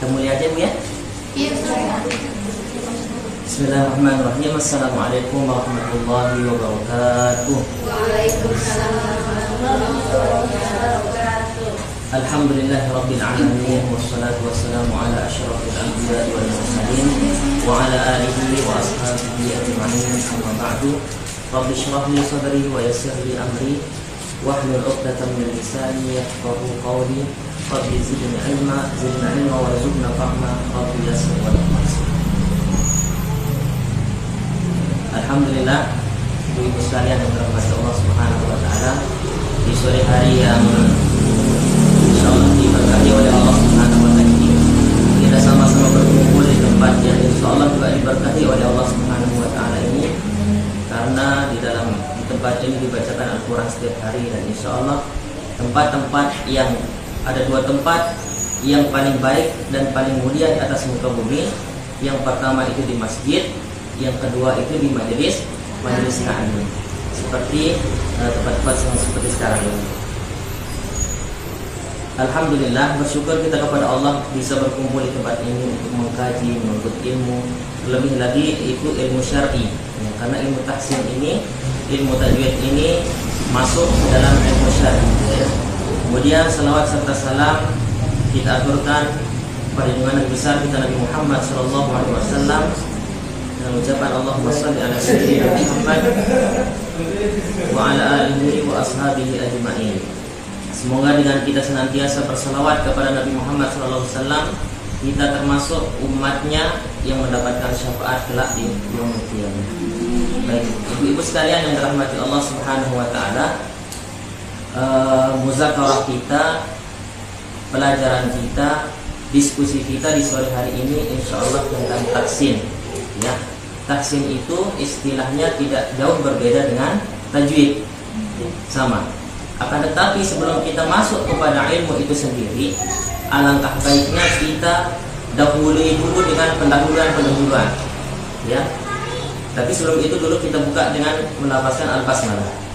Kita mulai aja Bu ya. Iya, Bismillahirrahmanirrahim. Assalamualaikum warahmatullahi wabarakatuh. Waalaikumsalam warahmatullahi wabarakatuh. Alhamdulillahirabbil alamin wassalatu wassalamu ala asyrafil anbiya'i wal mursalin wa ala alihi wa ashabihi ajma'in. Amma ba'du. Rabbi shrah li sadri wa yassir li amri wahlul 'uqdatam min lisani yafqahu qawli. Rabbi zidni ilma warzuqna fahma. Rabbi yassir wa la tu'assir. Alhamdulillah, ibu sekalian yang dirahmati Allah Subhanahu wa taala, di sore hari yang insyaallah diberkahi oleh Allah Subhanahu wa taala ini, kita sama-sama berkumpul di tempat yang insyaallah juga diberkahi oleh Allah Subhanahu wa taala ini, karena di tempat ini dibacakan Al-Qur'an setiap hari, dan insyaallah tempat-tempat yang ada dua tempat yang paling baik dan paling mulia di atas muka bumi. Yang pertama itu di masjid, yang kedua itu di majelis ta'lim, seperti tempat-tempat seperti sekarang ini. Alhamdulillah, bersyukur kita kepada Allah bisa berkumpul di tempat ini untuk mengkaji, menuntut ilmu, lebih lagi itu ilmu syar'i ya, karena ilmu tahsin ini, ilmu tajwid ini masuk ke dalam ilmu syar'i ya. Kemudian salawat serta salam kita aturkan pada junjungan Nabi besar kita Nabi Muhammad SAW, dengan ucapan Allahumma shalli ala sayyidina Muhammad wa ala alihi wa ashabihi ajma'in. Semoga dengan kita senantiasa berselawat kepada Nabi Muhammad SAW, kita termasuk umatnya yang mendapatkan syafaat kelak di yaumul qiyamah. Baik, ibu-ibu sekalian yang dirahmati Allah Subhanahu wa taala, muzakarah kita, pelajaran kita, diskusi kita di sore hari ini insyaallah tentang tahsin ya. Tahsin itu istilahnya tidak jauh berbeda dengan tajwid, sama. Akan tetapi sebelum kita masuk kepada ilmu itu sendiri, alangkah baiknya kita dahului dulu dengan pendahuluan ya. Tapi sebelum itu dulu kita buka dengan melafazkan al-basmalah.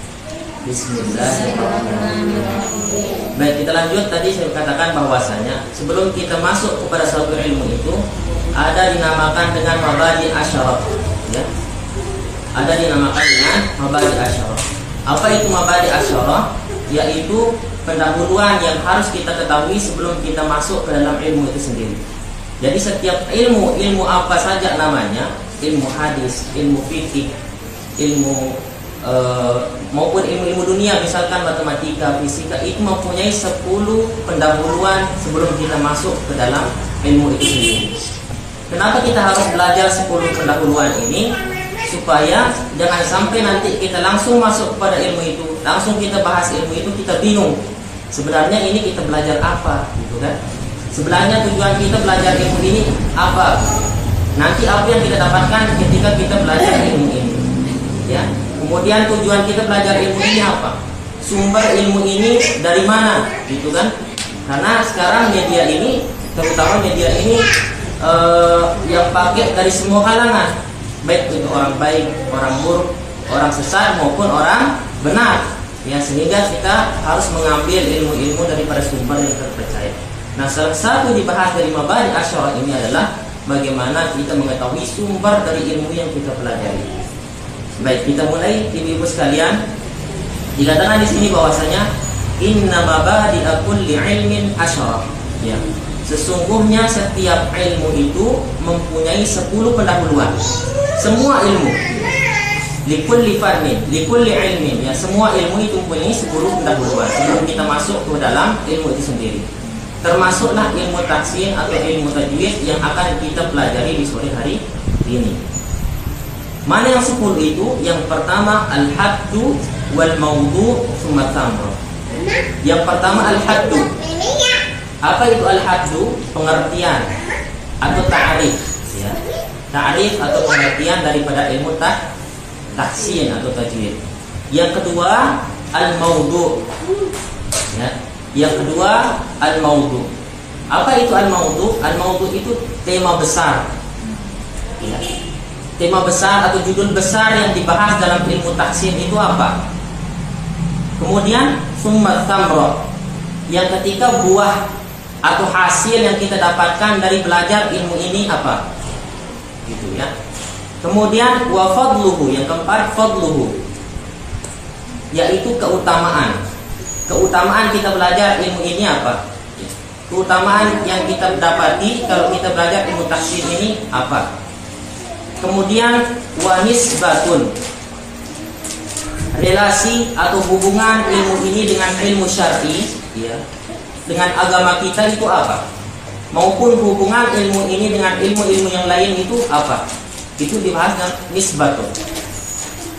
Bismillahirrahmanirrahim. Baik, kita lanjut. Tadi saya katakan bahwasanya sebelum kita masuk kepada suatu ilmu itu ada dinamakan dengan mabadi asyarah ya. Ada dinamakan dengan mabadi asyarah. Apa itu mabadi asyarah? Yaitu pendahuluan yang harus kita ketahui sebelum kita masuk ke dalam ilmu itu sendiri. Jadi setiap ilmu apa saja namanya, ilmu hadis, ilmu fikih, ilmu maupun ilmu dunia, misalkan matematika, fisika, itu mempunyai 10 pendahuluan sebelum kita masuk ke dalam ilmu itu sendiri. Kenapa kita harus belajar 10 pendahuluan ini? Supaya jangan sampai nanti kita langsung masuk kepada ilmu itu, langsung kita bahas ilmu itu, kita bingung sebenarnya ini kita belajar apa gitu kan. Sebenarnya tujuan kita belajar ilmu ini apa, nanti apa yang kita dapatkan ketika kita belajar ilmu ini ya. Kemudian tujuan kita belajar ilmu ini apa, sumber ilmu ini dari mana gitu kan. Karena sekarang media ini, terutama media ini yang pakai dari semua kalangan, baik itu orang baik, orang buruk, orang sesat maupun orang benar ya, sehingga kita harus mengambil ilmu-ilmu daripada sumber yang terpercaya. Nah, salah satu dibahas dari mabadi asyarah ini adalah bagaimana kita mengetahui sumber dari ilmu yang kita pelajari. Baik, kita mulai ibu-ibu sekalian. Dikatakan di sini bahwasanya inna mabadi'a kulli ilmin asyarah ya. Sesungguhnya setiap ilmu itu mempunyai 10 pendahuluan. Semua ilmu, likulli fannin, likulli ilmin ya, semua ilmu itu mempunyai 10 pendahuluan sebelum kita masuk ke dalam ilmu itu sendiri. Termasuklah ilmu tahsin atau ilmu tajwid yang akan kita pelajari di sore hari ini. Mana yang 10 itu? Yang pertama al-haddu wal mawdu' tsumma tamr. Yang pertama al-haddu. Apa itu al-haddu? Pengertian atau ta'rif ya. Ta'rif atau pengertian daripada ilmu tahsin atau tajwid. Yang kedua al-mawdu' ya. Yang kedua al-mawdu'. Apa itu al-mawdu'? Al-mawdu' itu tema besar ya. Tema besar atau judul besar yang dibahas dalam ilmu tahsin itu apa? Kemudian summa tamra, yang ketika buah atau hasil yang kita dapatkan dari belajar ilmu ini apa? Gitu ya. Kemudian wa fadluhu, yang keempat fadluhu, yaitu keutamaan. Keutamaan kita belajar ilmu ini apa? Keutamaan yang kita dapati kalau kita belajar ilmu tahsin ini apa? Kemudian wa nisbatun, relasi atau hubungan ilmu ini dengan ilmu syar'i, ya, dengan agama kita itu apa? Maupun hubungan ilmu ini dengan ilmu-ilmu yang lain itu apa? Itu dibahas dengan nisbatun.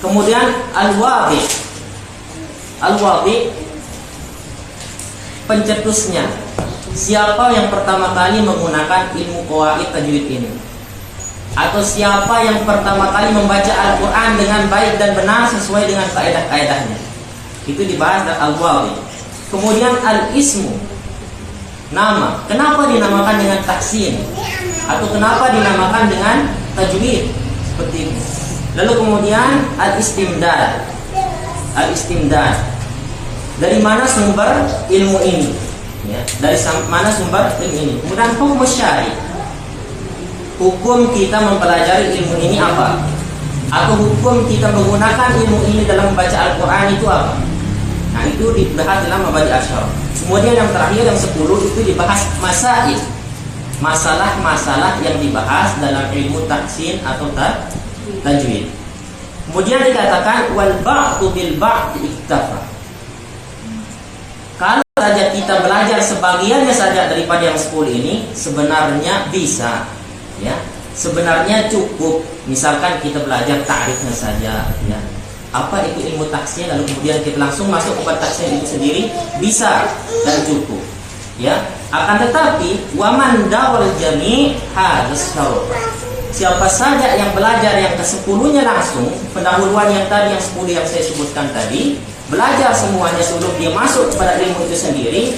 Kemudian al-wadi, al-wadi, pencetusnya. Siapa yang pertama kali menggunakan ilmu qawaid tajwid ini? Atau siapa yang pertama kali membaca Al-Quran dengan baik dan benar sesuai dengan kaidah-kaidahnya? Itu dibahas dengan al-wadi. Kemudian al-ismu, nama. Kenapa dinamakan dengan tahsin? Atau kenapa dinamakan dengan tajwid? Seperti ini. Lalu kemudian al-istimdad. Al-istimdad, dari mana sumber ilmu ini? Ya, dari mana sumber ilmu ini? Kemudian hukum syar'i, hukum kita mempelajari ilmu ini apa? Atau hukum kita menggunakan ilmu ini dalam membaca Al-Quran itu apa? Nah, itu dibahas dalam mabadi asyara. Kemudian yang terakhir, yang 10, itu dibahas masail, masalah-masalah yang dibahas dalam ilmu tahsin atau tajwid. Kemudian dikatakan wal ba'du bil ba'd iktafa. Kalau saja kita belajar sebagiannya saja daripada yang 10 ini, sebenarnya bisa, ya. Sebenarnya cukup. Misalkan kita belajar ta'rifnya saja, ya. Apa itu ilmu tahsin, lalu kemudian kita langsung masuk kepada tahsin itu sendiri, bisa dan cukup, ya. Akan tetapi waman dawal jami' hadzal syarh. Siapa saja yang belajar yang ke-10-nya langsung, pendahuluan yang tadi, yang 10 yang saya sebutkan tadi, belajar semuanya sebelum dia masuk kepada ilmu itu sendiri,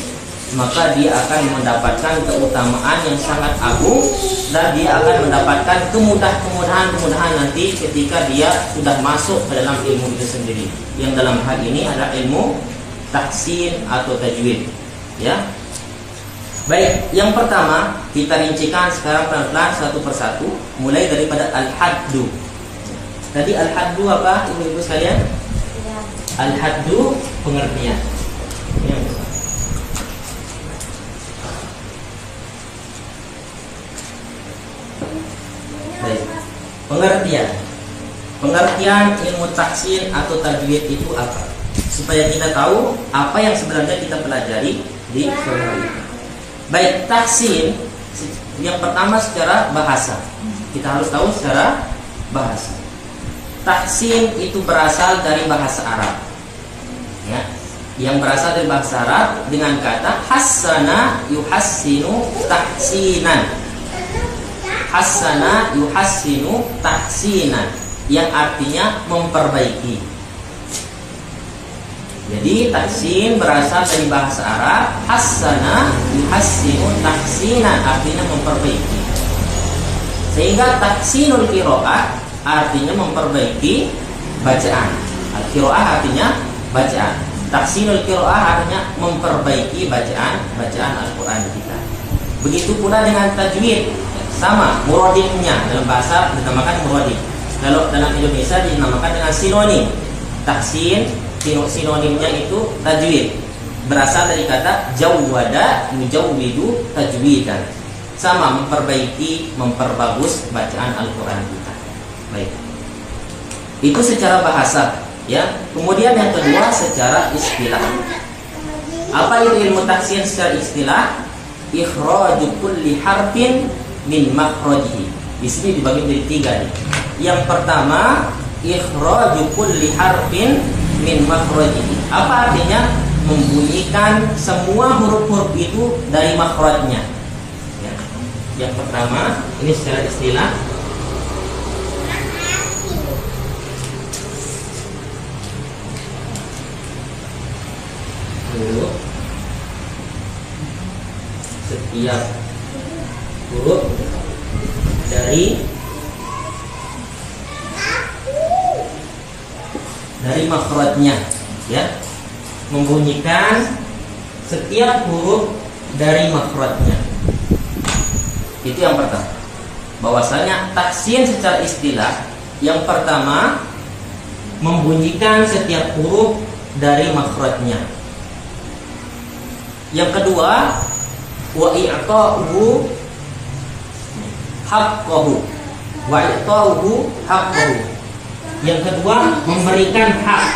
maka dia akan mendapatkan keutamaan yang sangat agung, dan dia akan mendapatkan kemudahan nanti ketika dia sudah masuk ke dalam ilmu itu sendiri, yang dalam hal ini adalah ilmu tahsin atau tajwid, ya. Baik, yang pertama kita rincikan sekarang pelan-pelan satu persatu, mulai daripada al-haddu. Tadi al-haddu apa, ibu-ibu sekalian? Al-haddu, pengertian. Baik. Pengertian ilmu tahsin atau tajwid itu apa? Supaya kita tahu apa yang sebenarnya kita pelajari di sore ini. Baik, tahsin yang pertama secara bahasa. Kita harus tahu secara bahasa. Tahsin itu berasal dari bahasa Arab, ya, yang berasal dari bahasa Arab dengan kata hassana yuhassinu tahsinan. Hassana yuhassinu tahsinan, yang artinya memperbaiki. Jadi tahsin berasal dari bahasa Arab, hassana yuhassinu tahsinan, artinya memperbaiki. Sehingga tahsinul qiraah artinya memperbaiki bacaan. Al-qiraah artinya bacaan. Tahsinul qiraah artinya memperbaiki bacaan Al-Quran kita. Begitu pula dengan tajwid, sama, muradifnya dalam bahasa dinamakan muradif. Kalau dalam Indonesia dinamakan dengan sinonim. Tahsin sinonimnya itu tajwid, berasal dari kata jawwada yujawwidu tajwidan, sama, memperbaiki, memperbagus bacaan Al-Quran kita. Baik, itu secara bahasa, ya. Kemudian yang kedua secara istilah. Apa itu ilmu tahsin secara istilah? Ikhraju kulli harfin min makhrajihi. Di sini dibagi menjadi 3 nih. Yang pertama, ikhraju kulli harfin min makhrajihi. Apa artinya? Membunyikan semua huruf-huruf itu dari makhrajnya, ya. Yang pertama, ini secara istilah. Dulu, setiap huruf dari makhrajnya, ya, membunyikan setiap huruf dari makhrajnya. Itu yang pertama. Bahwasanya tahsin secara istilah yang pertama membunyikan setiap huruf dari makhrajnya. Yang kedua, wa i'ta'uhu haqqahu. Wa i'ta'uhu haqqahu. Yang kedua, memberikan hak.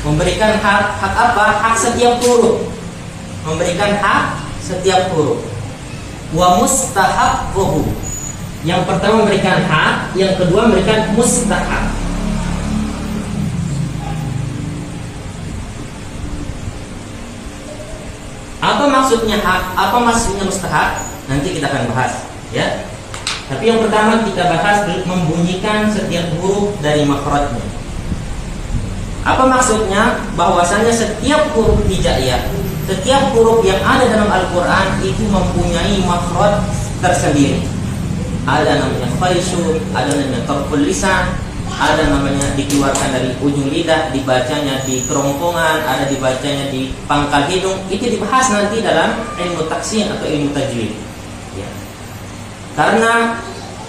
Memberikan hak apa? Hak setiap huruf. Memberikan hak setiap huruf. Wa mustahaqquhu. Yang pertama memberikan hak, yang kedua memberikan mustahaq. Apa maksudnya hak? Apa maksudnya mustahaq? Nanti kita akan bahas, ya. Tapi yang pertama kita bahas membunyikan setiap huruf dari makhrajnya. Apa maksudnya? Bahwasanya setiap huruf hijaiyah, setiap huruf yang ada dalam Al-Quran itu mempunyai makhraj tersendiri. Ada namanya khayshum, ada namanya tarful lisan, ada namanya dikeluarkan dari ujung lidah, dibacanya di kerongkongan, ada dibacanya di pangkal hidung. Itu dibahas nanti dalam ilmu taksin atau ilmu tajwid, ya. Karena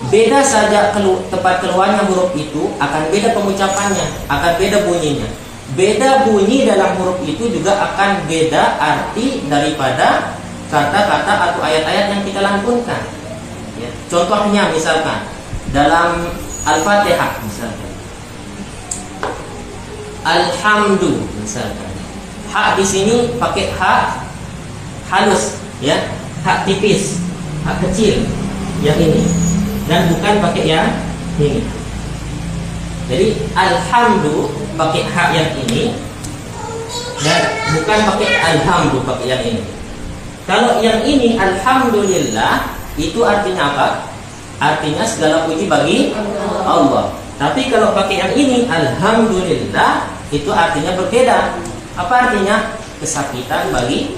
beda saja tempat keluarnya huruf itu, akan beda pengucapannya, akan beda bunyinya. Beda bunyi dalam huruf itu juga akan beda arti daripada kata-kata atau ayat-ayat yang kita lantunkan, ya. Contohnya misalkan dalam Al-Fatihah misalkan, Alhamdu misalkan, hak di sini pakai hak halus, ya, hak tipis, hak kecil yang ini, dan bukan pakai yang ini. Jadi alhamdu pakai hak yang ini dan bukan pakai alhamdu pakai yang ini. Kalau yang ini alhamdulillah itu artinya apa? Artinya segala puji bagi Allah. Tapi kalau pakai yang ini alhamdulillah itu artinya berbeda. Apa artinya? Kesakitan bagi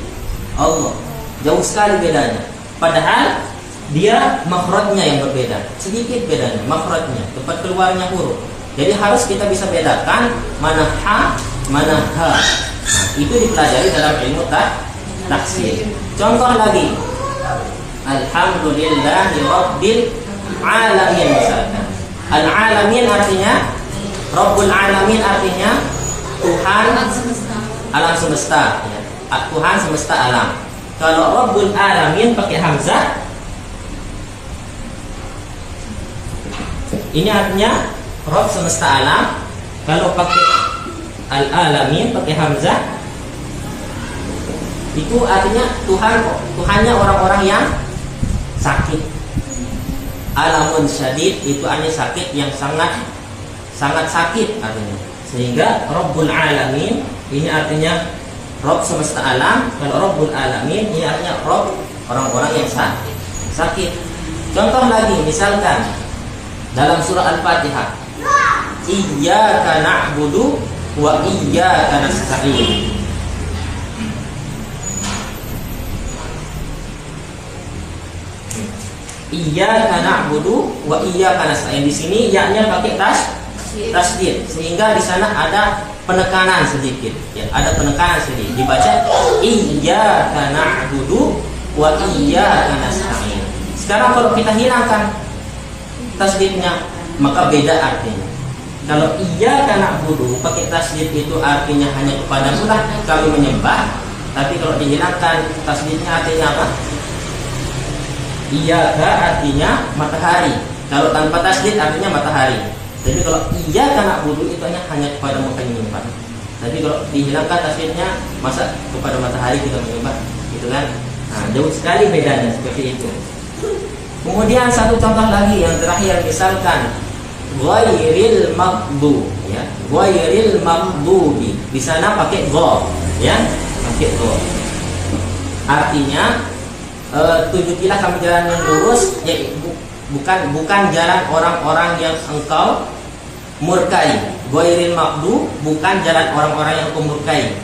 Allah. Jauh sekali bedanya. Padahal dia makhrajnya yang berbeda, sedikit bedanya makhrajnya, tempat keluarnya huruf. Jadi harus kita bisa bedakan mana ha, mana ha. Nah, itu dipelajari dalam ilmu tahsin. Contoh lagi, Alhamdulillahi Rabbil Alamin misalkan. Al-Alamin artinya Rabbul Alamin artinya Tuhan alam semesta, ya. Tuhan semesta alam. Kalau Rabbul Alamin pakai hamzah, ini artinya Rabb semesta alam. Kalau pakai Al-Alamin pakai hamzah, itu artinya Tuhannya orang-orang yang sakit. Alamun syadid itu artinya sakit yang sangat sakit artinya. Sehingga Rabbul Alamin ini artinya Rabb semesta alam. Kalau Rabbul Alamin ini artinya Rabb orang-orang yang sakit. Contoh lagi misalkan dalam surah Al-Fatihah, Iyyaka na'budu wa iyyaka nasta'in. Iyyaka na'budu wa iyyaka nasta'in. Di sini ya-nya pakai tasdid, sehingga di sana ada penekanan sedikit, ya, ada penekanan sedikit. Dibaca Iyyaka na'budu wa iyyaka nasta'in. Sekarang kalau kita hilangkan tasdidnya, maka beda artinya. Kalau iyyaka na'budu pakai tasdid itu artinya hanya kepadamu lah kami menyembah. Tapi kalau dihilangkan tasdidnya artinya apa? Iyyaka artinya matahari. Kalau tanpa tasdid artinya matahari. Jadi kalau iyyaka na'budu itu hanya kepadamu kami menyembah. Tapi kalau dihilangkan tasdidnya, masa kepada matahari kita menyembah, gitu kan? Nah, jauh sekali bedanya seperti itu. Kemudian satu contoh lagi yang terakhir, misalkan ghairil maghdubi, ya, ghairil maghdubi. Di sana pakai gha, ya, pakai gha. Artinya tunjukilah kami jalan yang lurus, ya, bukan jalan orang-orang yang engkau murkai. Ghairil maghdubi bukan jalan orang-orang yang engkau murkai.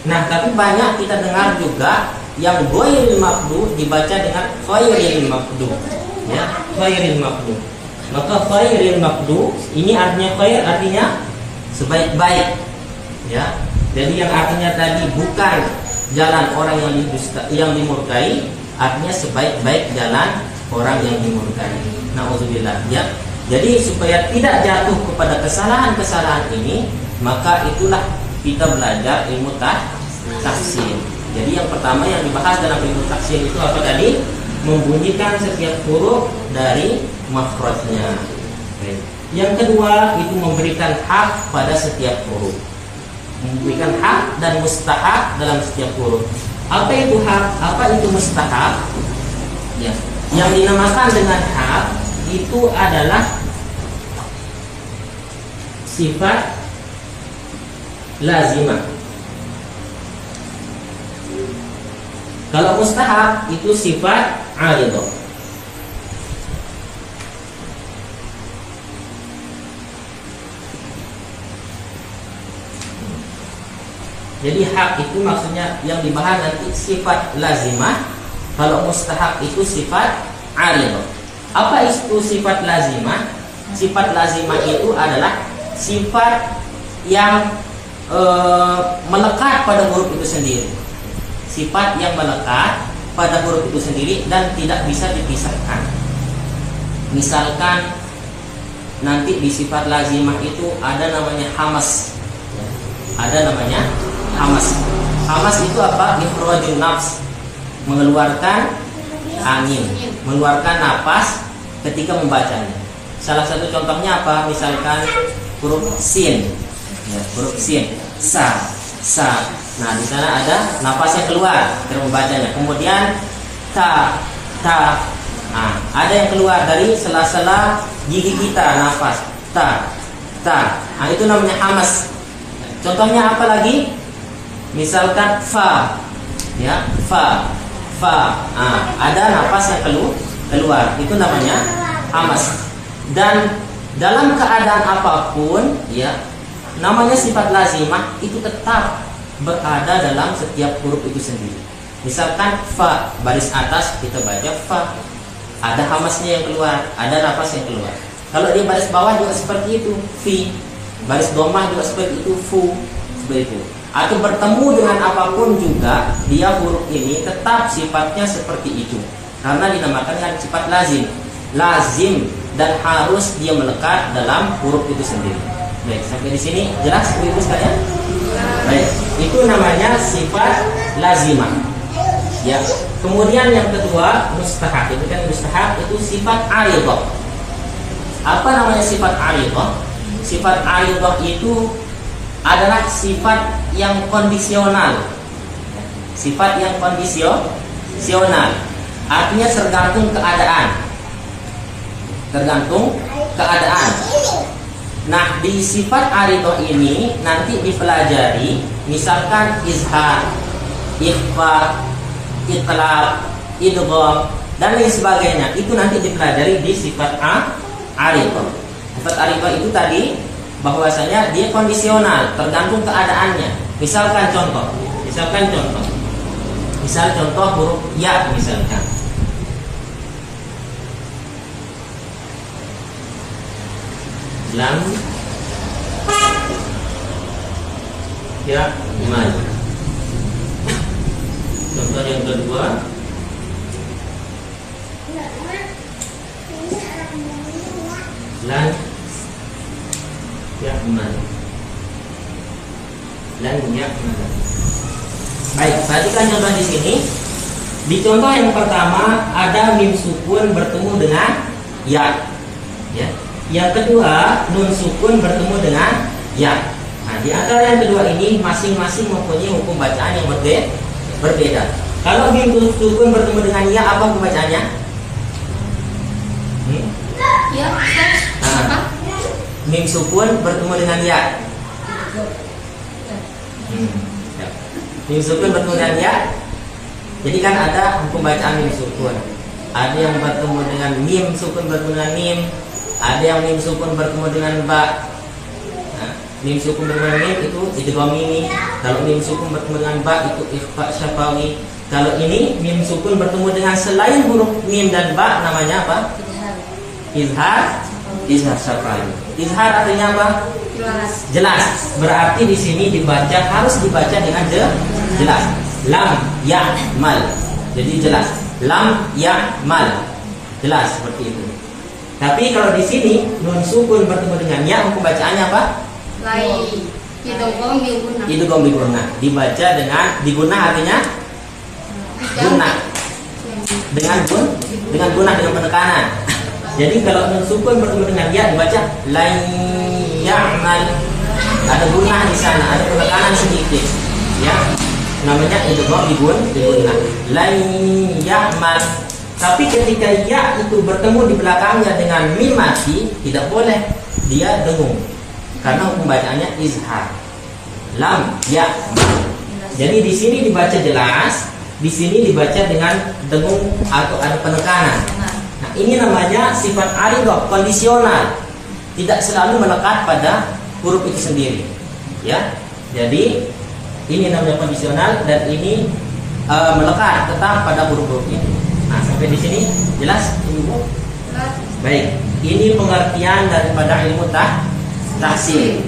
Nah, tapi banyak kita dengar juga yang ghairil maghdubi dibaca dengan ghairil maghdubi, ya, ghairil maghdubi. Maka khairil maghdubi ini artinya khair artinya sebaik-baik, ya. Jadi yang artinya tadi bukan jalan orang yang dimurkai, artinya sebaik-baik jalan orang yang dimurkai. Nauzubillah, ya. Jadi supaya tidak jatuh kepada kesalahan-kesalahan ini, maka itulah kita belajar ilmu tahsin. Jadi yang pertama yang dibahas dalam ilmu tahsin itu apa tadi? Membunyikan setiap huruf dari makhrajnya. Yang kedua itu memberikan hak pada setiap huruf. Memberikan hak dan mustahak dalam setiap huruf. Apa itu hak? Apa itu mustahak? Ya. Yang dinamakan dengan hak itu adalah sifat lazimah. Kalau mustahak itu sifat aridah. Jadi hak itu maksudnya yang dibahas nanti sifat lazimah. Kalau mustahak itu sifat aridah. Apa itu sifat lazimah? Sifat lazimah itu adalah sifat yang melekat pada huruf itu sendiri. Sifat yang melekat pada huruf itu sendiri dan tidak bisa dipisahkan. Misalkan nanti di sifat lazimah itu ada namanya hamas. Ada namanya hamas. Hamas itu apa? Ikhrajun nafs, mengeluarkan angin, mengeluarkan napas ketika membacanya. Salah satu contohnya apa? Misalkan huruf sin, ya, huruf sin, sa. Nah di sana ada napasnya keluar ketika membacanya. Kemudian ta. Nah, ada yang keluar dari sela-sela gigi kita, napas ta. Nah itu namanya hamas. Contohnya apa lagi? Misalkan fa, ya, fa. Nah, ada napas yang keluar, itu namanya hamas. Dan dalam keadaan apapun, ya, namanya sifat lazimah itu tetap berada dalam setiap huruf itu sendiri. Misalkan fa, baris atas kita baca fa, ada hamasnya yang keluar, ada napas yang keluar. Kalau di baris bawah juga seperti itu, fi. Baris domah juga seperti itu, fu, seperti itu. Atau bertemu dengan apapun juga, dia huruf ini tetap sifatnya seperti itu, karena dinamakan dengan sifat lazim dan harus dia melekat dalam huruf itu sendiri. Baik, sampai di sini jelas Ibu sekalian? Baik, itu namanya sifat lazimah. Ya. Kemudian yang kedua mustahak. Itu kan mustahak itu sifat aridah. Apa namanya sifat aridah? Sifat aridah itu adalah sifat yang kondisional. Sifat yang kondisional. Artinya tergantung keadaan. Nah, di sifat aridah ini nanti dipelajari, misalkan izhar, ikhfa, itlaq, idgham dan lain sebagainya. Itu nanti dipelajari di sifat aridah. Sifat aridah itu tadi bahwasanya dia kondisional, tergantung keadaannya. Misalkan contoh. Misal contoh huruf ya misalkan. Lam ya man. Contoh yang kedua lan ya'man. Lan ya'man. Baik, perhatikan contoh di sini. Di contoh yang pertama ada mim sukun bertemu dengan ya. Ya. Yang kedua nun sukun bertemu dengan ya. Nah, di antara yang kedua ini masing-masing mempunyai hukum bacaan yang berbeda. Kalau mim sukun bertemu dengan ya, apa hukum bacaannya? Ya, apa? Mim sukun bertemu dengan ya. Mim sukun bertemu dengan ya. Jadi kan ada hukum bacaan mim sukun. Ada yang bertemu dengan mim sukun bertemu dengan mim. Ada yang mim sukun bertemu dengan ba. Nah, mim sukun bertemu dengan mim itu idgham mimi. Kalau mim sukun bertemu dengan ba itu ikhfa syafawi. Kalau ini mim sukun bertemu dengan selain huruf mim dan ba namanya apa? Izhar syafawi. Izhar artinya apa? Jelas. Jelas. Berarti di sini harus dibaca dengan jelas. Lam ya'mal. Jadi jelas. Lam ya'mal. Jelas seperti itu. Tapi kalau di sini nun sukun bertemu dengan ya, hukum bacaannya apa? Lai. Idgham bi gunnah. Idgham bi gunnah. Dibaca dengan diguna artinya guna. Dengan guna dengan penekanan. Jadi kalau nun sukun bertemu dengan ya dibaca lai ya'mal. Ada guna di sana, ada penekanan sedikit. Ya. Namanya idgham bi gunnah. Lai ya'mal. Tapi ketika ya itu bertemu di belakangnya dengan mim mati, tidak boleh dia dengung. Karena hukum bacaannya izhar. Lam ya. Jadi di sini dibaca jelas, di sini dibaca dengan dengung atau ada penekanan. Nah, ini namanya sifat aridah kondisional. Tidak selalu melekat pada huruf itu sendiri. Ya. Jadi ini namanya kondisional dan ini melekat tetap pada huruf-huruf itu. Nah, sampai di sini jelas Ibu? Baik, ini pengertian daripada ilmu tahsil.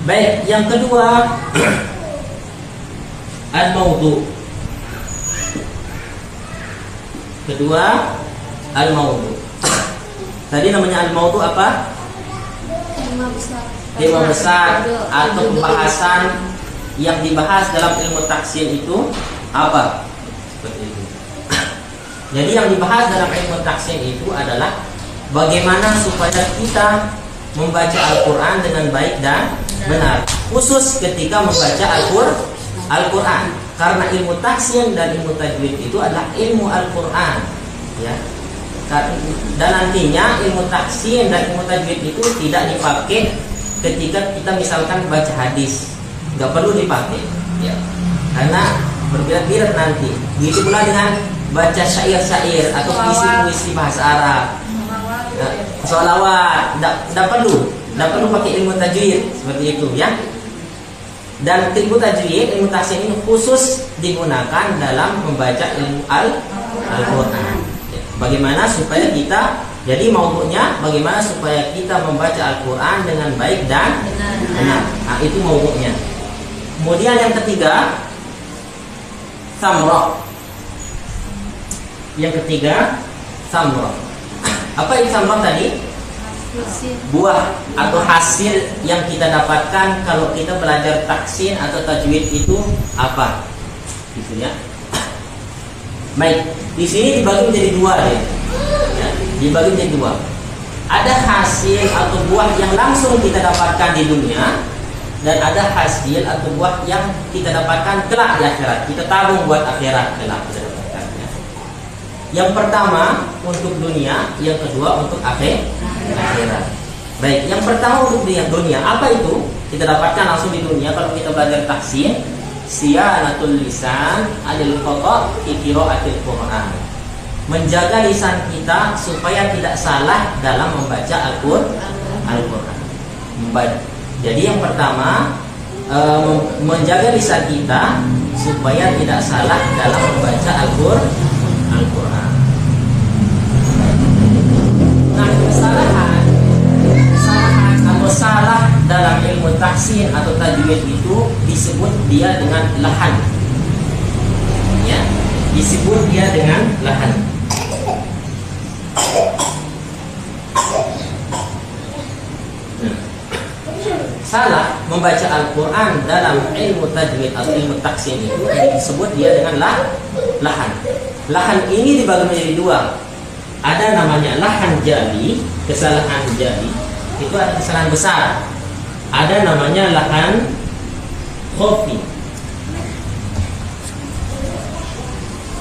Baik, yang kedua al-mawdu. Kedua al-mawdu. Tadi namanya al-mawdu apa? Tema besar atau pembahasan yang dibahas dalam ilmu tahsil itu apa? Seperti itu. Jadi yang dibahas dalam ilmu tahsin itu adalah bagaimana supaya kita membaca Al-Quran dengan baik dan benar, khusus ketika membaca Al-Quran. Karena ilmu tahsin dan ilmu tajwid itu adalah ilmu Al-Quran, ya. Dan nantinya ilmu tahsin dan ilmu tajwid itu tidak dipakai ketika kita misalkan baca hadis, nggak perlu dipakai, ya. Karena berbeda-beda nanti. Begitu pula dengan baca syair-syair atau puisi-puisi bahasa Arab, sholawat, tidak perlu pakai ilmu tajwid seperti itu, ya. Dan ilmu tajwid, ilmu tahsin ini khusus digunakan dalam membaca ilmu Al-Quran. Bagaimana supaya kita, jadi maudu'nya bagaimana supaya kita membaca Al-Quran dengan baik dan benar. Nah, itu maudu'nya. Kemudian yang ketiga, samrah. Yang ketiga, samrah. Apa itu samrah tadi? Buah atau hasil yang kita dapatkan kalau kita belajar tahsin atau tajwid itu apa? Gitu ya. Baik, di sini dibagi menjadi dua ya. Dibagi menjadi dua. Ada hasil atau buah yang langsung kita dapatkan di dunia, dan ada hasil atau buah yang kita dapatkan kelak di akhirat. Kita tabung buat akhirat kelak. Yang pertama untuk dunia, yang kedua untuk akhirat. Baik, yang pertama untuk dunia, apa itu? Kita dapatkan langsung di dunia kalau kita belajar tahsin, siyanatul lisan adil khata' fi qira'atil Qur'an. Menjaga lisan kita supaya tidak salah dalam membaca Al-Qur'an. Jadi yang pertama menjaga lisan kita supaya tidak salah dalam membaca Al-Qur'an. Nah, kesalahan atau salah dalam ilmu tahsin atau tajwid itu disebut dia dengan lahan. Ya, disebut dia dengan lahan. Salah membaca Al-Quran dalam ilmu tajwid atau ilmu tahsin itu disebut dia dengan lahan. Lahan ini dibagi menjadi dua. Ada namanya lahan jali, kesalahan jali. Itu ada kesalahan besar. Ada namanya lahan khofi.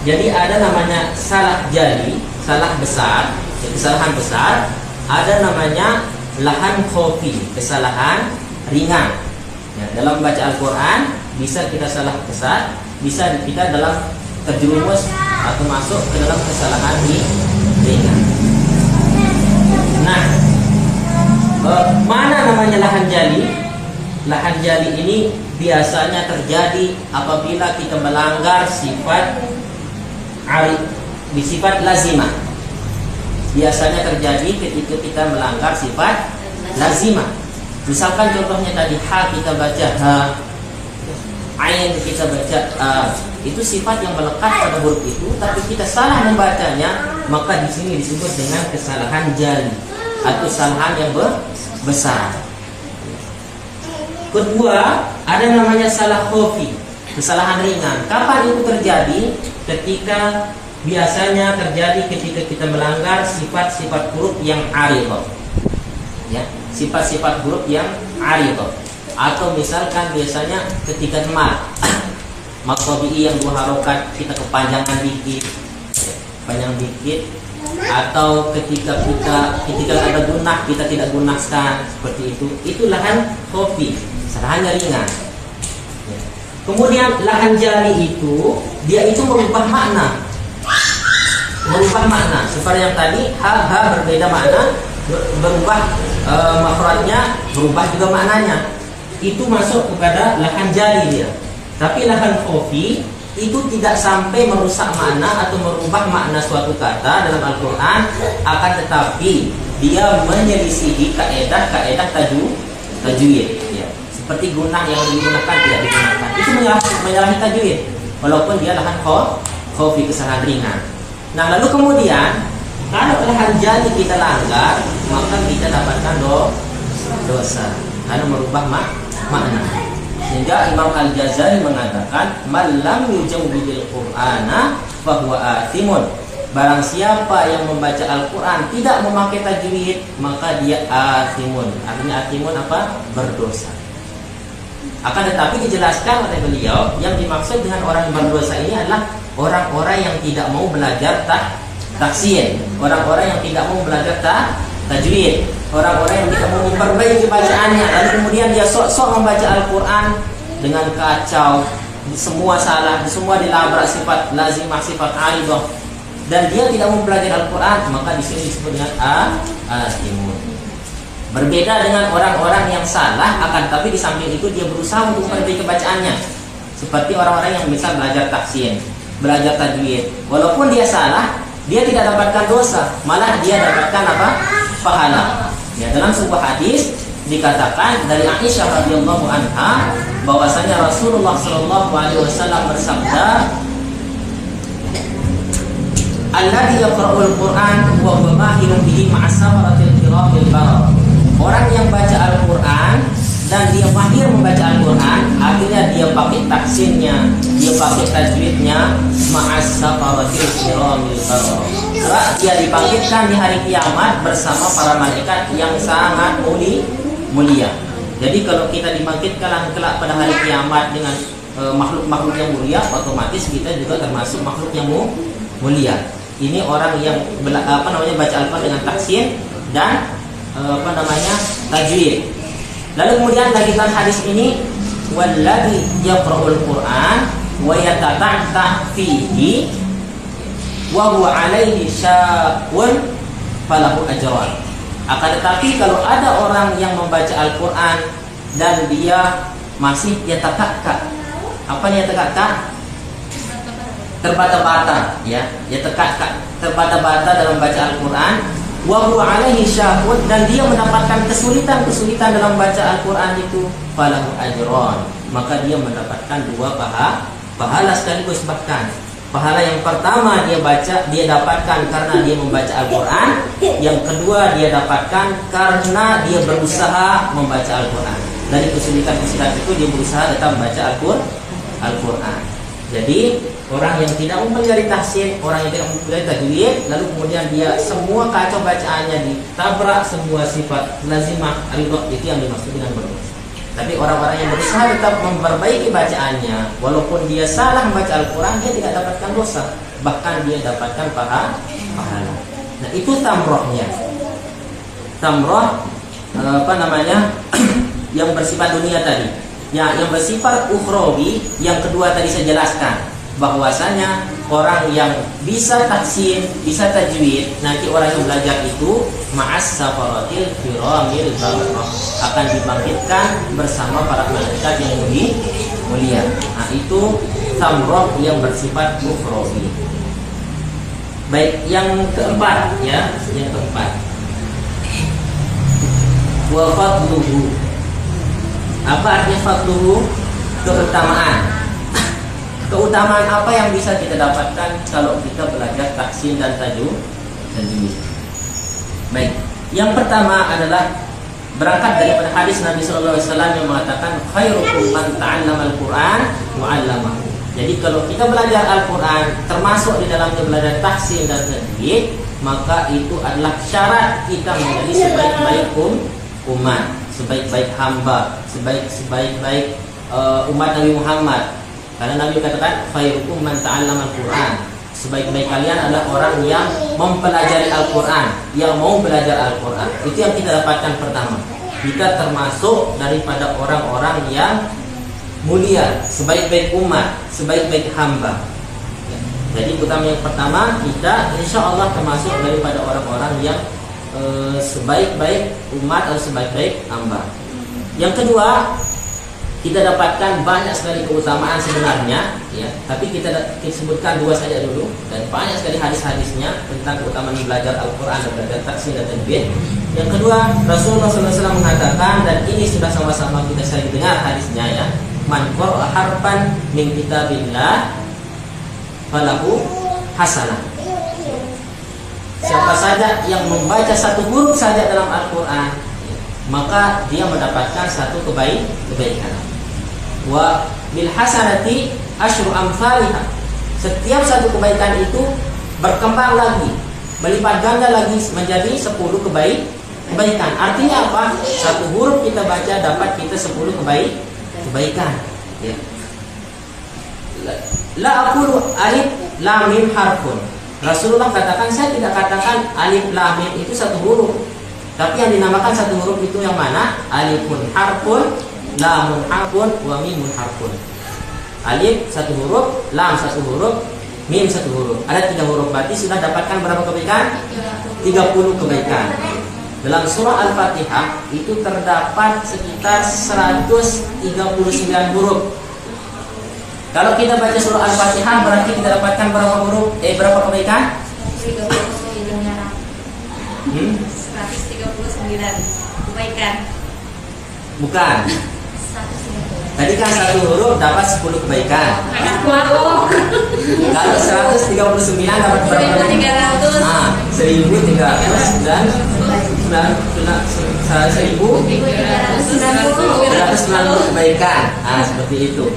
Jadi ada namanya salah jali, salah besar, kesalahan besar. Ada namanya lahan khofi, kesalahan ringan. Ya, dalam membaca Al-Quran bisa kita salah besar, bisa kita dalam terjerumus atau masuk ke dalam kesalahan ringan. Nah, mana namanya lahan jali? Lahan jali ini biasanya terjadi apabila kita melanggar sifat sifat lazimah. Biasanya terjadi ketika kita melanggar sifat lazimah. Misalkan contohnya tadi ha kita baca ha, ain kita baca a, itu sifat yang melekat pada huruf itu, tapi kita salah membacanya, maka di sini disebut dengan kesalahan jali atau kesalahan yang besar. Kedua, ada namanya salah khafi, kesalahan ringan. Kapan itu terjadi? Ketika biasanya terjadi ketika kita melanggar sifat-sifat huruf yang aridah. Ya, sifat-sifat huruf yang aridah. Atau misalkan biasanya ketika mad tabi'i yang 2 harokat kita kepanjangan dikit, panjang dikit, atau ketika ada gunah kita tidak gunahkan seperti itu lahan khafi, kesalahannya ringan. Ya. Kemudian lahan jali itu dia itu merubah makna seperti yang tadi ha berbeda makna, berubah makhrajnya, berubah juga maknanya. Itu masuk kepada lahan jali dia. Tapi lahan khafi itu tidak sampai merusak makna atau merubah makna suatu kata dalam Al-Quran, akan tetapi dia menyelisihi kaedah tajwid. Ya. Seperti gunah yang digunakan tidak digunakan, itu menyalahi tajwid, walaupun dia lahan khafi, kesalahan ringan. Nah, lalu kemudian kalau lahan jali kita langgar, maka kita dapatkan dosa karena merubah makna. Sehingga Imam Al-Ghazali mengatakan man lam yujawwidil Qur'ana fahuwa athimun. Barang siapa yang membaca Al-Quran tidak memakai tajwid, maka dia athimun. Artinya athimun apa? Berdosa. Akan tetapi dijelaskan oleh beliau, yang dimaksud dengan orang berdosa ini adalah orang-orang yang tidak mau belajar tahsin, orang-orang yang tidak mau belajar tajwid, orang-orang yang tidak mau memperbaiki bacaannya, lalu kemudian dia sok-sok membaca Al-Quran dengan kacau, semua salah, semua dilabrak sifat lazimah, sifat aridah, dan dia tidak mau belajar Al-Quran, maka di sini disebut dengan athimun. Berbeda dengan orang-orang yang salah, akan tapi di samping itu dia berusaha untuk memperbaiki bacaannya, seperti orang-orang yang bisa belajar tahsin, belajar tajwid, walaupun dia salah, dia tidak dapatkan dosa, malah dia dapatkan apa? Pahala. Ya, dalam sebuah hadis dikatakan dari Aisyah radhiyallahu anha bahwasanya Rasulullah sallallahu alaihi wasallam bersabda, "Alladzi yaqra'ul Qur'an wa huwa mahirun bihi ma'a samaratil kiramil bararah." Orang yang baca Al-Quran dan dia mahir membaca Al-Quran, artinya dia pakai tahsinnya, dia pakai tajwidnya, ma'as safaratil kiramil bararah. Dia dibangkitkan di hari kiamat bersama para malaikat yang sangat mulia. Jadi kalau kita dibangkitkan kelak pada hari kiamat dengan makhluk-makhluk yang mulia, otomatis kita juga termasuk makhluk yang mulia. Ini orang yang baca Al-Quran dengan tahsin dan tajwid. Lalu kemudian lanjutan hadis ini, walladzi yaqra'ul Qur'an wa yatata'ta fihi wa huwa 'alaihi syaqun falahu ajran. Akan tetapi kalau ada orang yang membaca Al-Quran dan dia masih yatata'ka, apa nih yatata'ka? Terbata-bata, ya, terbata-bata dalam baca Al-Quran. Wa huwa 'alaihi syaqun, dan dia mendapatkan kesulitan dalam baca Al-Quran itu, falahu ajran, maka dia mendapatkan 2 pahala sekaligus. Bahkan pahala yang pertama dia dapatkan karena dia membaca Al-Quran, yang kedua dia dapatkan karena dia berusaha membaca Al-Quran. Dari kesulitan itu dia berusaha tetap membaca Al-Quran. Jadi orang yang tidak mempelajari tahsin, orang yang tidak mempelajari tajwid, lalu kemudian dia semua kacau bacaannya, ditabrak semua sifat lazimah aridah, itu yang dimaksud dengan berdosa. Tapi orang-orang yang berusaha tetap memperbaiki bacaannya, walaupun dia salah membaca Al-Quran, dia tidak dapatkan dosa, bahkan dia dapatkan pahala. Nah, itu tamrohnya. Tamroh yang bersifat dunia tadi. Ya, yang bersifat ukhrawi, yang kedua tadi saya jelaskan, bahwasanya orang yang bisa tahsin, bisa tajwid, nanti orang yang belajar itu ma'as safaratil kiramil bararah, akan dibangkitkan bersama para malaikat yang mulia. Nah, itu tamroh yang bersifat ukhrawi. Baik, yang keempat, ya, yang keempat. wa fadluhu. Apa artinya fadluhu? Keutamaan. Keutamaan apa yang bisa kita dapatkan kalau kita belajar tahsin dan tajwid? Baik. Yang pertama adalah berangkat daripada hadis Nabi sallallahu alaihi wasallam yang mengatakan khairukum man ta'allama al-Qur'an wa 'allamahu. Jadi kalau kita belajar Al-Qur'an termasuk di dalamnya belajar tahsin dan tajwid, maka itu adalah syarat kita menjadi sebaik-baik umat, sebaik-baik hamba, sebaik-baik umat Nabi Muhammad. Karena Nabi katakan khairukum man ta'allama al-Qur'an. Sebaik-baik kalian adalah orang yang mempelajari Al-Qur'an, yang mau belajar Al-Qur'an. Itu yang kita dapatkan pertama. Kita termasuk daripada orang-orang yang mulia, sebaik-baik umat, sebaik-baik hamba. Jadi utama yang pertama, kita insya Allah termasuk daripada orang-orang yang sebaik-baik umat atau sebaik-baik hamba. Yang kedua, kita dapatkan banyak sekali keutamaan sebenarnya, ya. Tapi kita sebutkan dua saja dulu, dan banyak sekali hadis-hadisnya tentang keutamaan belajar Al-Quran dan belajar tahsin dan tajwid. Yang kedua, Rasulullah SAW mengatakan, dan ini sudah sama-sama kita sering dengar hadisnya, ya. Man qara'a harfan min kitabillah falahu hasanah. Siapa saja yang membaca satu huruf saja dalam Al-Quran, maka dia mendapatkan satu kebaikan. Wa bil hasanati asyru amsalihha. Setiap satu kebaikan itu berkembang lagi, melipat ganda lagi menjadi 10 kebaikan. Artinya apa? Satu huruf kita baca dapat kita 10 kebaikan. Ya. La aqulu alif lam mim harfun. Rasulullah katakan, saya tidak katakan alif lam mim itu satu huruf. Tapi yang dinamakan satu huruf itu yang mana? Alifun harfun, lamun harfun, wa mimun harfun. Alif satu huruf, lam satu huruf, mim satu huruf. Ada 3 huruf, berarti sudah dapatkan berapa kebaikan? 30 kebaikan. Dalam surah Al-Fatihah itu terdapat sekitar 139 huruf. Kalau kita baca surah Al-Fatihah berarti kita dapatkan berapa huruf? Berapa kebaikan? 139 kebaikan. Bukan. Tadi kan satu huruf dapat 10 kebaikan. Kalau 139 dapat berapa? 1.300. 1.300 dan 1.390 kebaikan. Seperti itu.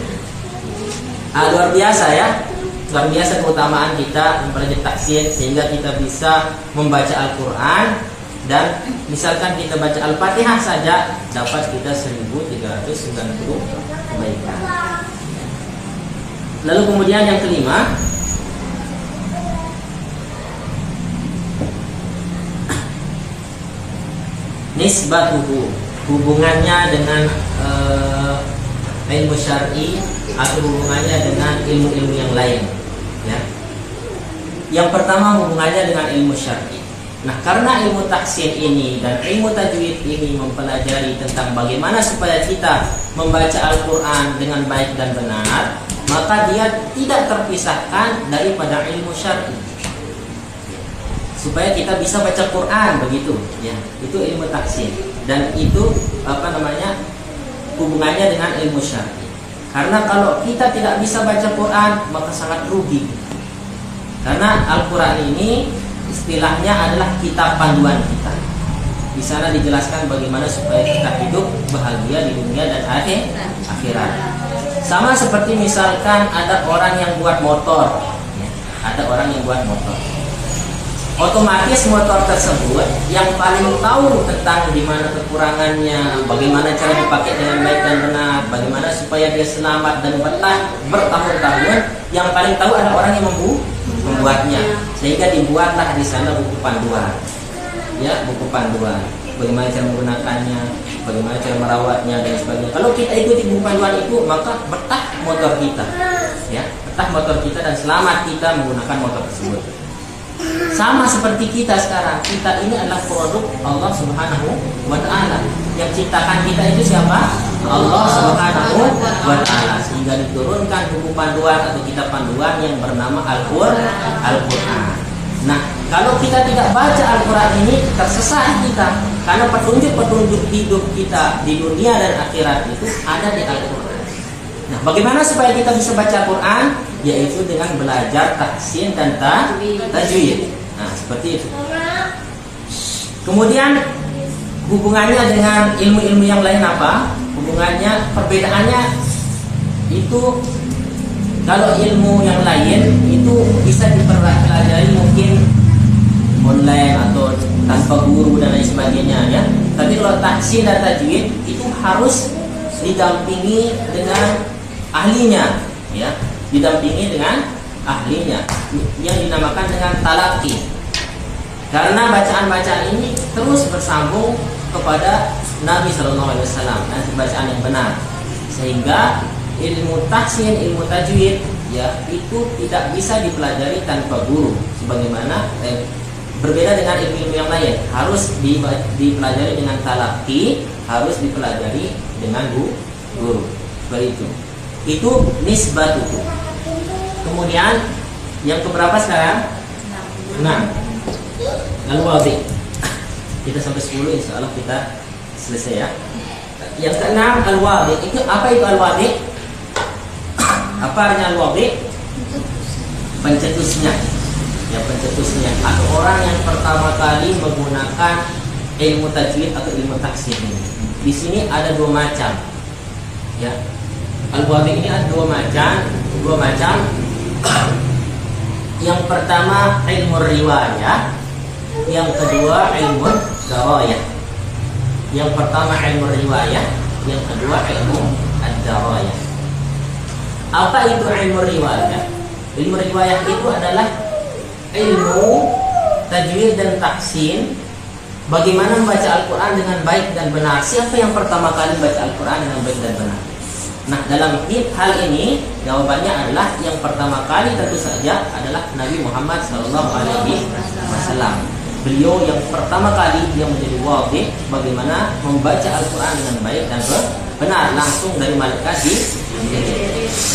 Luar biasa ya. Luar biasa keutamaan kita mempelajari tahsin sehingga kita bisa membaca Al-Quran. Dan misalkan kita baca Al-Fatihah saja dapat kita 1.390 kebaikan. Lalu kemudian yang kelima, nisbatuhu, hubungannya dengan ilmu syar'i atau hubungannya dengan ilmu-ilmu yang lain, ya. Yang pertama hubungannya dengan ilmu syar'i. Nah, karena ilmu tahsin ini dan ilmu tajwid ini mempelajari tentang bagaimana supaya kita membaca Al-Quran dengan baik dan benar, maka dia tidak terpisahkan daripada ilmu syar'i. Supaya kita bisa baca Quran begitu, ya. Itu ilmu tahsin dan itu hubungannya dengan ilmu syar'i. Karena kalau kita tidak bisa baca Quran, maka sangat rugi. Karena Al-Quran ini istilahnya adalah kitab panduan kita. Di sana dijelaskan bagaimana supaya kita hidup bahagia di dunia dan akhirat. Sama seperti misalkan ada orang yang buat motor, ya. Ada orang yang buat motor. Otomatis motor tersebut yang paling tahu tentang di mana kekurangannya, bagaimana cara dipakai dengan baik dan benar, bagaimana supaya dia selamat dan betah bertahun-tahun, yang paling tahu ada orang yang membuatnya. Sehingga dibuatlah di sana buku panduan, ya, buku panduan. Bagaimana cara menggunakannya, bagaimana cara merawatnya dan sebagainya. Kalau kita ikuti buku panduan itu, maka betah motor kita, ya, betah motor kita dan selamat kita menggunakan motor tersebut. Sama seperti kita sekarang, kita ini adalah produk Allah Subhanahu wa Ta'ala. Yang ciptakan kita itu siapa? Allah Subhanahu wa Ta'ala. Sehingga diturunkan buku panduan atau kitab panduan yang bernama Al-Quran. Nah, kalau kita tidak baca Al-Quran ini, tersesat kita. Karena petunjuk-petunjuk hidup kita di dunia dan akhirat itu ada di Al-Quran. Nah, bagaimana supaya kita bisa baca Al-Quran? Yaitu dengan belajar tahsin dan tajwid. Nah, seperti itu. Kemudian hubungannya dengan ilmu-ilmu yang lain apa? Hubungannya, perbedaannya itu, kalau ilmu yang lain itu bisa dipelajari mungkin online atau tanpa guru dan lain sebagainya ya. Tapi kalau tahsin dan tajwid itu harus didampingi dengan ahlinya ya, didampingi dengan ahlinya yang dinamakan dengan talaqi. Karena bacaan-bacaan ini terus bersambung kepada Nabi Shallallahu Alaihi Wasallam, nanti bacaan yang benar, sehingga ilmu tahsin, ilmu tajwid ya itu tidak bisa dipelajari tanpa guru. Sebagaimana berbeda dengan ilmu-ilmu yang lain, harus dipelajari dengan talaqi, harus dipelajari dengan guru. Seperti itu. Itu nisbatuhu. Kemudian yang keberapa sekarang? 6. Al-wadhi. Kita sampai 10, insya Allah kita selesai ya. Yang keenam al-wadhi. Itu apa itu al-wadhi? Apa artinya al-wadhi? Pencetusnya. Ya, pencetusnya atau orang yang pertama kali menggunakan ilmu tajwid atau ilmu tahsin ini. Di sini ada 2 macam. Ya. Al-wadhi ini ada 2 macam. Yang pertama ilmu riwayah, yang kedua ilmu darayah. Yang pertama ilmu riwayah, yang kedua ilmu ad-darayah. Apa itu ilmu riwayah? Ilmu riwayah itu adalah ilmu tajwid dan tahsin, bagaimana membaca Al-Quran dengan baik dan benar. Siapa yang pertama kali membaca Al-Quran dengan baik dan benar? Nah, dalam hal ini jawabannya adalah yang pertama kali tentu saja adalah Nabi Muhammad SAW. Beliau yang pertama kali dia menjadi wadih, bagaimana membaca Al-Quran dengan baik dan benar langsung dari malaikat di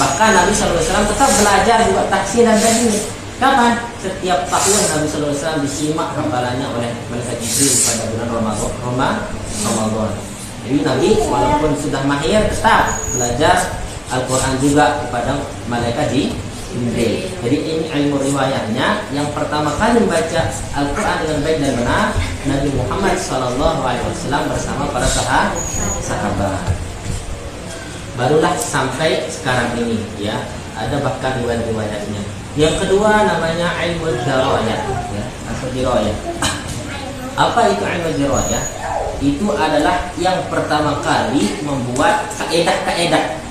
Bahkan Nabi SAW tetap belajar juga tahsin dan tajwid. Kapan? Setiap tahun Nabi SAW disimak hafalannya oleh malaikat Jibril pada bulan Ramadan. Jadi Nabi walaupun sudah mahir tetap belajar Al-Quran juga kepada malaikat Jibril. Jadi ini ilmu riwayahnya. Yang pertama kali membaca Al-Quran dengan baik dan benar Nabi Muhammad SAW bersama para sahabat. Barulah sampai sekarang ini ya, ada bahkan riwayat-riwayatnya. Yang kedua namanya ilmu dirayah ya, atau dirayah. Apa itu ilmu dirayah? Itu adalah yang pertama kali membuat kaedah-kaedah.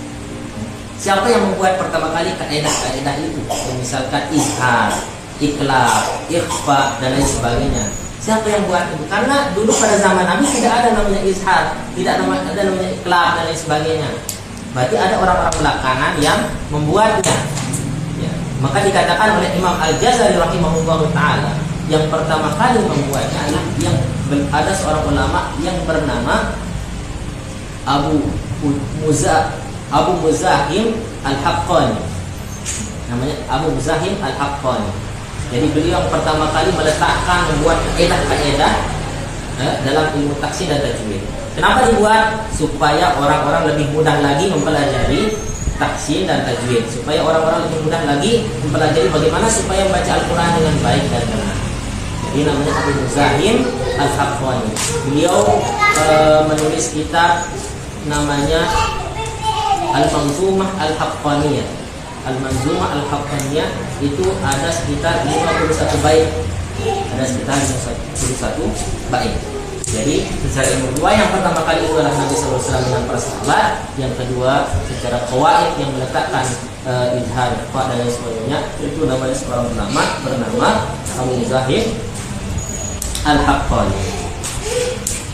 Siapa yang membuat pertama kali kaedah-kaedah itu? Misalkan izhar, iqlab, ikhfa dan lain sebagainya. Siapa yang buat itu? Karena dulu pada zaman Nabi tidak ada namanya izhar, tidak ada namanya iqlab dan lain sebagainya. Berarti ada orang-orang belakangan yang membuatnya. Ya. Maka dikatakan oleh Imam Al-Jazari rahimahullah ta'ala, yang pertama kali membuatnya adalah yang ada seorang ulama yang bernama Abu Muzahim Al-Haqqani. Namanya Abu Muzahim Al-Haqqani. Jadi beliau yang pertama kali meletakkan, membuat kaedah-kaedah dalam ilmu tahsin dan tajwid. Kenapa dibuat? Supaya orang-orang lebih mudah lagi mempelajari tahsin dan tajwid. Supaya orang-orang lebih mudah lagi mempelajari bagaimana supaya membaca Al-Quran dengan baik dan benar. Jadi namanya Abu Muzahim Al-Haqqani. Beliau menulis kitab namanya Al-Manzumah Al-Haqqaniyah. Al-Manzumah Al-Haqqaniyah itu ada sekitar 51 bait. Ada sekitar 51 bait. Jadi secara ilmu riwayah yang pertama kali itu adalah Nabi SAW dengan para sahabat. Yang kedua secara qawaid yang meletakkan izhar, ikhfa dan lain sebagainya, itu namanya seorang ulama bernama Abu Muzahim Al-Haqqani.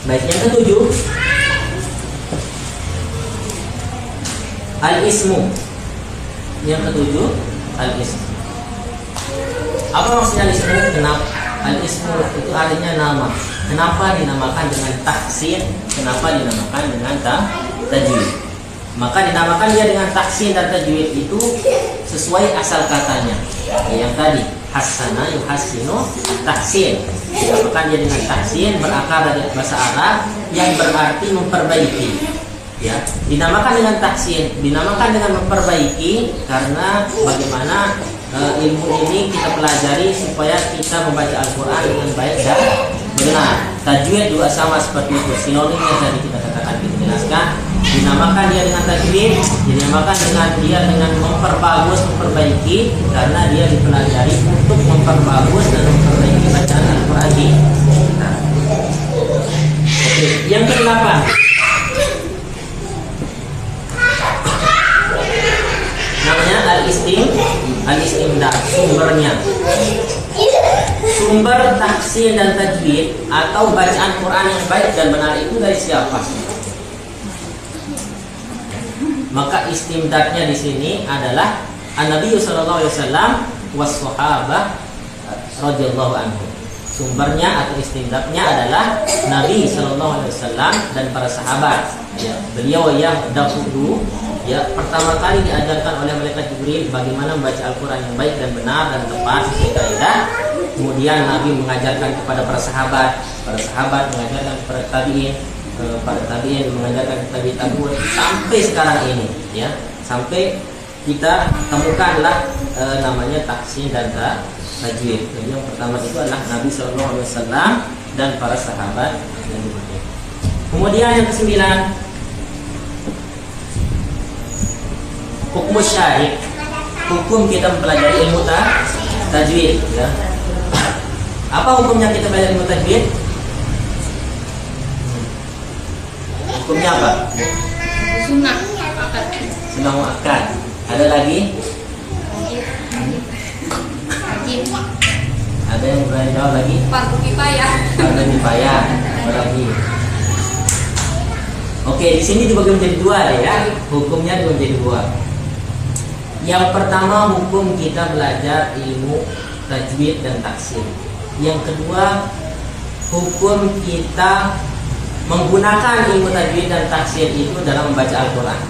Baik, yang ketujuh Al-Ismu. Yang ketujuh Al-Ismu. Apa maksudnya Al-Ismu? Kenapa? Al-Ismu itu artinya nama. Kenapa dinamakan dengan tahsin? Kenapa dinamakan dengan tajwid? Maka dinamakan dia dengan tahsin dan tajwid itu sesuai asal katanya. Yang tadi Hasana yuhasinu tahsin. Dinamakan dia dengan tahsin, berakar dari bahasa Arab yang berarti memperbaiki. Ya, dinamakan dengan tahsin, dinamakan dengan memperbaiki karena bagaimana ilmu ini kita pelajari supaya kita membaca Al-Quran dengan baik dan benar. Tajwid juga sama seperti itu, sinonimnya tadi kita katakan, kita jelaskan. Dinamakan dia dengan tajwid, dinamakan dengan dia dengan memperbagus, memperbaiki karena dia dipelajari untuk memperbagus dan memperbaiki bacaan Al-Quran di kita. Oke, yang ke-8 namanya al-istimdad, sumbernya. Sumber tahsin dan tajwid atau bacaan Quran yang baik dan benar itu dari siapa? Maka istimdadnya di sini adalah An-Nabi sallallahu alaihi wasallam was sahabah radhiyallahu anhu. Sumbernya atau istimdadnya adalah Nabi sallallahu alaihi wasallam dan para sahabat. Ya, beliau yang dahulu pertama kali diajarkan oleh malaikat Jibril bagaimana membaca Al-Quran yang baik dan benar dan tepat sesuai kaidah. Kemudian Nabi mengajarkan kepada para sahabat mengajarkan kepada tabi'in, para tabi'in mengajarkan kepada tabi'in sampai sekarang ini, ya, sampai kita temukanlah namanya tahsin dan tajwid. Jadi yang pertama itu adalah Nabi Shallallahu Alaihi Wasallam dan para sahabat yang dimuliakan. Kemudian yang ke-9, hukum syar'i, hukum kita mempelajari ilmu tajwid. Ya. Apa hukumnya kita belajar ilmu tajwid? Hukumnya apa? Sunnah. Sunnah muakkad. Ada lagi? Wajib. Ada yang berani jawab lagi? Fardu kifayah. Fardu kifayah. Apa lagi? Oke, di sini dibagi menjadi dua ya. Hukumnya dibagi menjadi dua. Yang pertama, hukum kita belajar ilmu tajwid dan tahsin. Yang kedua, hukum kita menggunakan ilmu tajwid dan tahsin itu dalam membaca Al-Quran.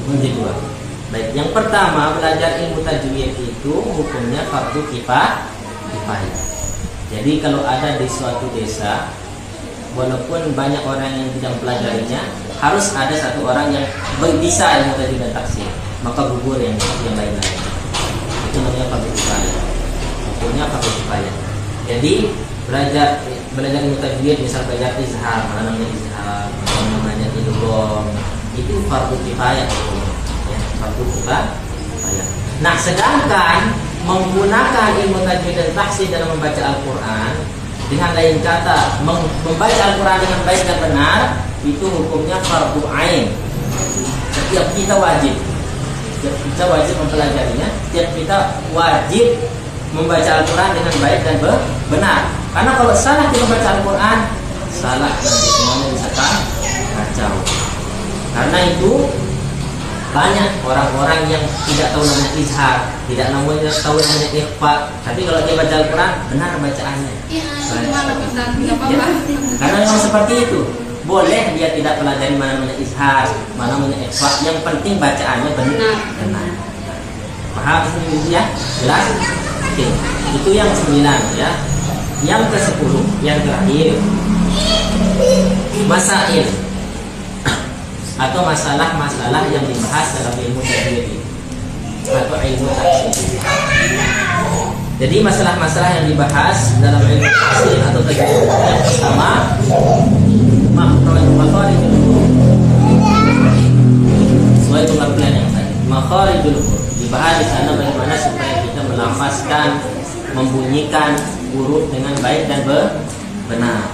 Menjadi dua. Baik, yang pertama, belajar ilmu tajwid itu hukumnya fardu kifayah. Jadi kalau ada di suatu desa, walaupun banyak orang yang tidak mempelajarinya, harus ada satu orang yang bisa ilmu tajwid dan tahsin, maka gugur yang lain-lain. Itu namanya fardu kifayah. Hukumnya fardu kifayah. Jadi belajar ilmu tajwid, misal belajar izhar, mana namanya izhar, mana namanya idgham, itu fardu kifayah. Ya, fardu kifayah. Nah, sedangkan menggunakan ilmu tajwid dan tahsin dalam membaca Al-Quran, dengan lain kata membaca Al-Quran dengan baik dan benar, itu hukumnya fardu ain. Setiap kita wajib mempelajarinya. Setiap kita wajib membaca Al-Quran dengan baik dan benar. Karena kalau salah kita membaca Al-Quran, salah nanti semuanya bisa kacau. Karena itu banyak orang-orang yang tidak tahu namanya izhar, tidak tahu namanya ikhfa. Tapi kalau dia baca Al-Quran, benar bacaannya. Ya, karena memang seperti itu. Boleh dia tidak pelajari mana namanya izhar, mana namanya ikhfa. Yang penting bacaannya benar. Paham ini ya? Jelas? Oke. Itu yang 9 ya. Yang ke-10, yang terakhir, masail atau masalah-masalah yang dibahas dalam ilmu tajwid atau ilmu tahsin. Jadi masalah-masalah yang dibahas dalam ilmu tahsin atau tajwid, yang pertama makharijul huruf. Sesuai pengertian yang tadi, makharijul huruf dibahas di sana bagaimana supaya kita melafazkan, membunyikan huruf dengan baik dan benar.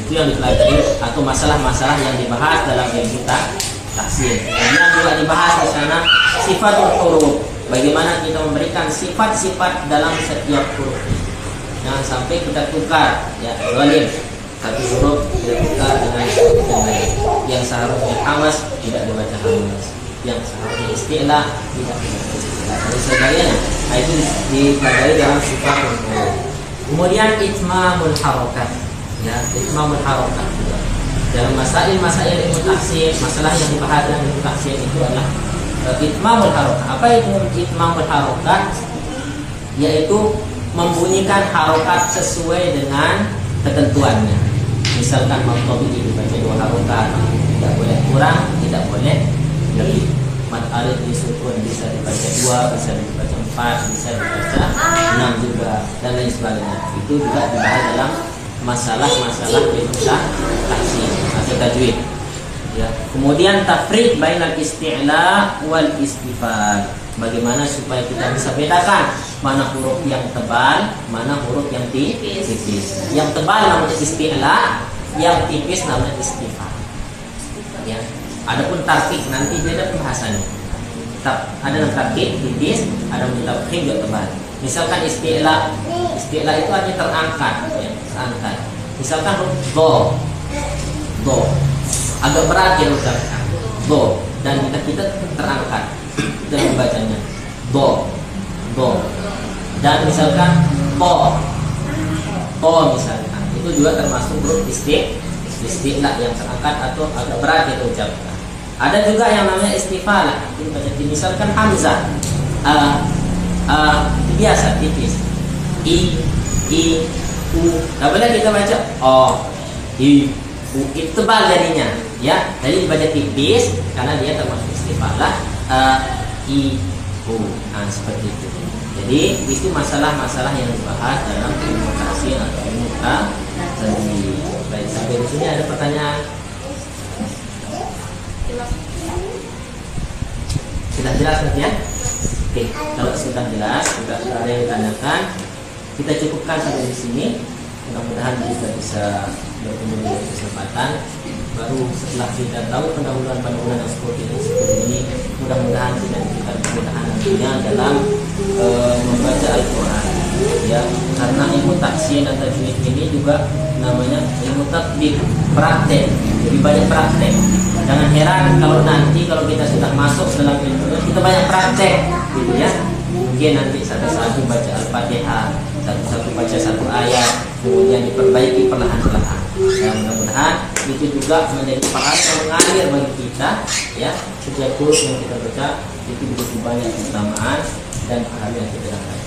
Itu yang dipelajari atau masalah-masalah yang dibahas dalam ilmu tahsin. Kemudian juga dibahas di sana sifatul huruf, bagaimana kita memberikan sifat-sifat dalam setiap huruf. Jangan sampai kita tukar ya, zalim. Satu huruf tidak tukar dengan yang lain. Yang seharusnya hamas tidak dibaca hamas. Yang seharusnya istilah tidak dibaca istilah. Dan sebagainya. Nah, itu dipelajari dalam sifatul huruf. Kemudian itmamul harakat. Ya, itmamul harakat juga. Dalam masail ilmu tahsin, masalah yang dibahas dalam ilmu tahsin itu adalah itmamul harakat. Apa itu itmamul harakat? yaitu membunyikan harokat sesuai dengan ketentuannya. Misalkan maqtabi dibaca 2 harokat, tidak boleh kurang, tidak boleh lebih. Mad alif disukun bisa dibaca 2, bisa dibaca 4, bisa dibaca 6 juga, dan lain sebagainya. Itu juga dibahas dalam masalah-masalah ilmu tahsin atau tajwid. Ya. Kemudian tafriq bainal isti'la wal istifal. Bagaimana supaya kita bisa bedakan mana huruf yang tebal, mana huruf yang tipis. Yang tebal namanya isti'la, yang tipis namanya istifal. Ya. Adapun tarqiq nanti beda pembahasannya. Ada yang tarqiq tipis, ada yang tafriq juga tebal. Misalkan isti'la itu hanya terangkat, ya, terangkat. Misalkan huruf do, agak berat ya ucapkan do, dan kita terangkat dalam membacanya do, dan misalkan to misalkan, itu juga termasuk huruf isti'la yang terangkat atau agak berat kita ucapkan. Ada juga yang namanya istifalah, misalkan hamzah biasa tipis, i, u, nggak boleh kita baca o, i, u, itu tebal jadinya, ya. Jadi dibaca tipis karena dia termasuk istifalah i, u, nah seperti itu. Jadi itu masalah-masalah yang dibahas dalam ilmu tahsin atau ilmu tajwid. Baik, sampai di sini ada pertanyaan? Sudah jelas ya? Oke, kalau sudah jelas, sudah ada yang ditanyakan, kita cukupkan sampai di sini. Mudah-mudahan kita bisa bertemu di kesempatan. Baru setelah kita tahu pendahuluan yang seperti ini, mudah-mudahan kita diberikan kemudahan nantinya dalam membaca Al-Quran. Ya, karena ilmu tahsin dan tajwid ini juga namanya ilmu tatbik, praktek. Lebih banyak praktek. Jangan heran kalau nanti kalau kita sudah masuk dalam ilmu kita banyak praktek, gitu ya. Mungkin nanti satu-satu baca Al-Fatihah, satu-satu baca satu ayat, kemudian diperbaiki perlahan-lahan. Dan mudah-mudahan itu juga menjadi pahala yang mengalir bagi kita, ya. Setiap huruf yang kita baca itu begitu banyak keutamaan dan pahala yang kita dapat.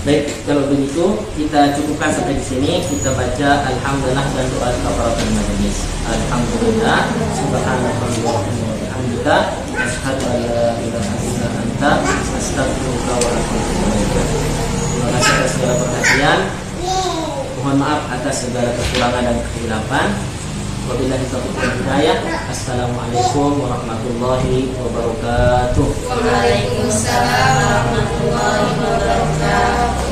Baik, kalau begitu kita cukupkan sampai di sini. Kita baca alhamdulillah dan doa kafaratul majelis. Alhamdulillah, subhanallah wa bihamdika, asyhadu an la ilaha illa anta, astaghfiruka wa atubu ilaik. Terima kasih atas segala perhatian. Mohon maaf atas segala kekurangan dan kehilapan. Wabillahi taufiq wal hidayah. Assalamualaikum warahmatullahi wabarakatuh. Waalaikumsalam warahmatullahi wabarakatuh.